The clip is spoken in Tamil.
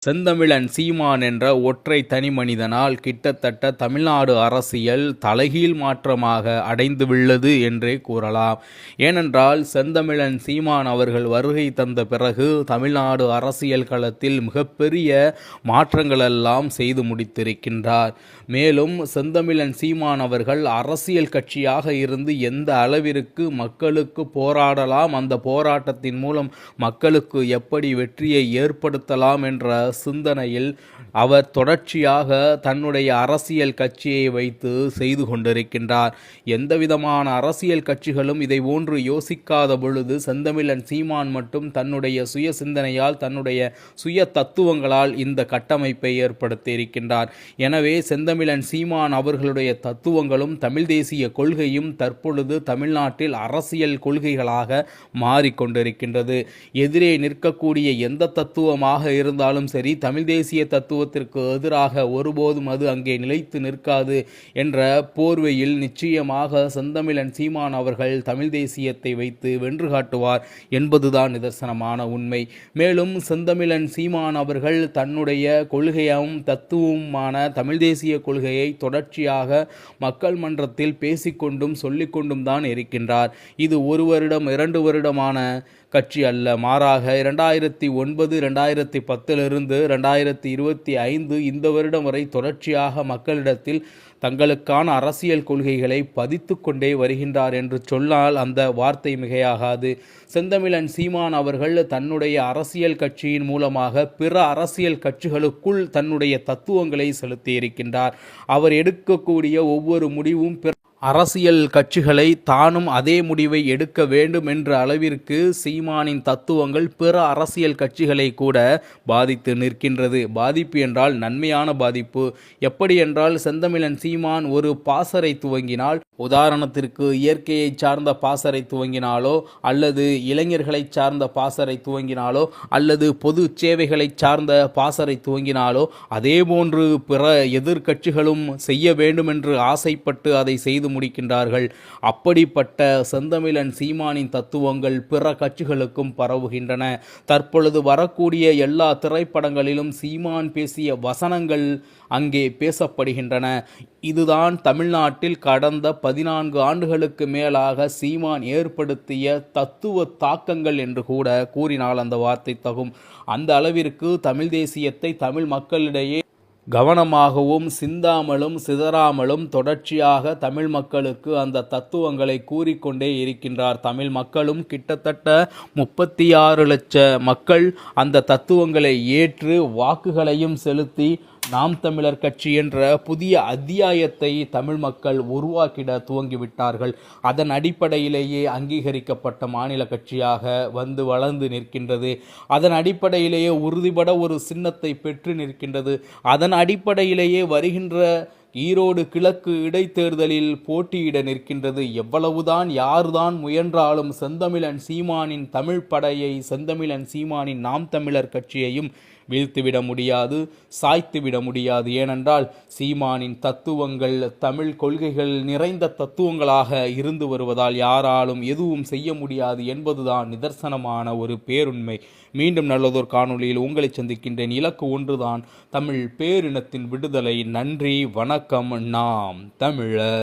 செந்தமிழன் சீமான் என்ற ஒற்றை தனிமனிதனால் கிட்டத்தட்ட தமிழ்நாடு அரசியல் தலைகீழ் மாற்றமாக அடைந்துள்ளது என்றே கூறலாம். ஏனென்றால் செந்தமிழன் சீமான் அவர்கள் வருகை தந்த பிறகு தமிழ்நாடு அரசியல் களத்தில் மிகப்பெரிய மாற்றங்களெல்லாம் செய்து முடித்திருக்கின்றார். மேலும் செந்தமிழன் சீமான் அவர்கள் அரசியல் கட்சியாக இருந்து எந்த அளவிற்கு மக்களுக்கு போராடலாம், அந்த போராட்டத்தின் மூலம் மக்களுக்கு எப்படி வெற்றியை ஏற்படுத்தலாம் என்ற சிந்தனையில் அவர் தொடர்ச்சியாக தன்னுடைய அரசியல் கட்சியை வைத்து செய்து கொண்டிருக்கின்றார். எந்தவிதமான அரசியல் கட்சிகளும் இதை போன்று யோசிக்காத பொழுது செந்தமிழன் சீமான் மட்டும் தன்னுடைய சுய சிந்தனையால், தன்னுடைய சுய தத்துவங்களால் இந்த கட்டமைப்பை ஏற்படுத்தி இருக்கின்றார். எனவே செந்தமிழன் சீமான் அவர்களுடைய தத்துவங்களும் தமிழ் தேசிய கொள்கையும் தற்பொழுது தமிழ்நாட்டில் அரசியல் கொள்கைகளாக மாறிக்கொண்டிருக்கின்றது. எதிரே நிற்கக்கூடிய எந்த தத்துவமாக இருந்தாலும் சரி, தமிழ் தேசிய தத்துவத்திற்கு எதிராக ஒருபோதும் அது அங்கே நிலைத்து நிற்காது என்ற போர்வையில் நிச்சயமாக செந்தமிழன் சீமான் அவர்கள் தமிழ் தேசியத்தை வைத்து வென்று காட்டுவார் என்பதுதான் நிதர்சனமான உண்மை. மேலும் செந்தமிழன் சீமான் அவர்கள் தன்னுடைய கொள்கையும் தத்துவமான தமிழ் தேசிய கொள்கையை தொடர்ச்சியாக மக்கள் மன்றத்தில் பேசிக்கொண்டும் சொல்லிக்கொண்டும் தான் இருக்கின்றார். இது ஒரு வருடம் 2 வருடமான கட்சி அல்ல. மாறாக 2009 2010 2025 இந்த வருடம் வரை தொடர்ச்சியாக மக்களிடத்தில் தங்களுக்கான அரசியல் கொள்கைகளை பதித்து கொண்டே வருகின்றார் என்று சொன்னால் அந்த வார்த்தை மிகையாகாது. செந்தமிழன் சீமான் அவர்கள் தன்னுடைய அரசியல் கட்சியின் மூலமாக பிற அரசியல் கட்சிகளுக்குள் தன்னுடைய தத்துவங்களை செலுத்தியிருக்கின்றார். அவர் எடுக்கக்கூடிய ஒவ்வொரு முடிவும் அரசியல் கட்சிகளை தானும் அதே முடிவை எடுக்க வேண்டும் என்ற அளவிற்கு சீமானின் தத்துவங்கள் பிற அரசியல் கட்சிகளை கூட பாதித்து நிற்கின்றது. பாதிப்பு என்றால் நன்மையான பாதிப்பு. எப்படி என்றால், செந்தமிழன் சீமான் ஒரு பாசறை துவங்கினால், உதாரணத்திற்கு இயற்கையை சார்ந்த பாசறை துவங்கினாலோ, அல்லது இளைஞர்களை சார்ந்த பாசறை துவங்கினாலோ, அல்லது பொது சேவைகளை சார்ந்த பாசறை துவங்கினாலோ, அதேபோன்று பிற எதிர்கட்சிகளும் செய்ய வேண்டும் என்று ஆசைப்பட்டு அதை செய்து முடிக்கின்றார்கள். அப்படிப்பட்ட செந்தமிழன் சீமானின் தத்துவங்கள் பிற கட்சிகளுக்கும் பரவுகின்றன. தற்பொழுது வரக்கூடிய எல்லா திரைப்படங்களிலும் சீமான் பேசிய வசனங்கள் அங்கே பேசப்படுகின்றன. இதுதான் தமிழ்நாட்டில் கடந்த 14 ஆண்டுகளுக்கு மேலாக சீமான் ஏற்படுத்திய தத்துவ தாக்கங்கள் என்று கூட கூறினால் அந்த வார்த்தை தகும். அந்த அளவிற்கு தமிழ் தேசியத்தை தமிழ் மக்களிடையே கவனமாகவும் சிந்தாமலும் சிதறாமலும் தொடர்ச்சியாக தமிழ் மக்களுக்கு அந்த தத்துவங்களை கூறிக்கொண்டே இருக்கின்றார். தமிழ் மக்களும் கிட்டத்தட்ட 36 லட்ச மக்கள் அந்த தத்துவங்களை ஏற்று வாக்குகளையும் செலுத்தி நாம் தமிழர் கட்சி என்ற புதிய அத்தியாயத்தை தமிழ் மக்கள் உருவாக்கிட துவங்கிவிட்டார்கள். அதன் அடிப்படையிலேயே அங்கீகரிக்கப்பட்ட மாநில கட்சியாக வந்து வளர்ந்து நிற்கின்றது. அதன் அடிப்படையிலேயே உறுதிபட ஒரு சின்னத்தை பெற்று நிற்கின்றது. அதன் அடிப்படையிலேயே வருகின்ற ஈரோடு கிழக்கு இடைத்தேர்தலில் போட்டியிட நிற்கின்றது. எவ்வளவுதான் யார்தான் முயன்றாலும் செந்தமிழன் சீமானின் தமிழ் படையை, செந்தமிழன் சீமானின் நாம் தமிழர் கட்சியையும் வீழ்த்திவிட முடியாது, சாய்த்துவிட முடியாது. ஏனென்றால் சீமானின் தத்துவங்கள் தமிழ் கொள்கைகள் நிறைந்த தத்துவங்களாக இருந்து வருவதால் யாராலும் எதுவும் செய்ய முடியாது என்பதுதான் நிதர்சனமான ஒரு பேருண்மை. மீண்டும் நல்லதொரு காணொளியில் உங்களை சந்திக்கின்றேன். இலக்கு ஒன்றுதான், தமிழ் பேரினத்தின் விடுதலை. நன்றி, வணக்கம். நாம் தமிழர்.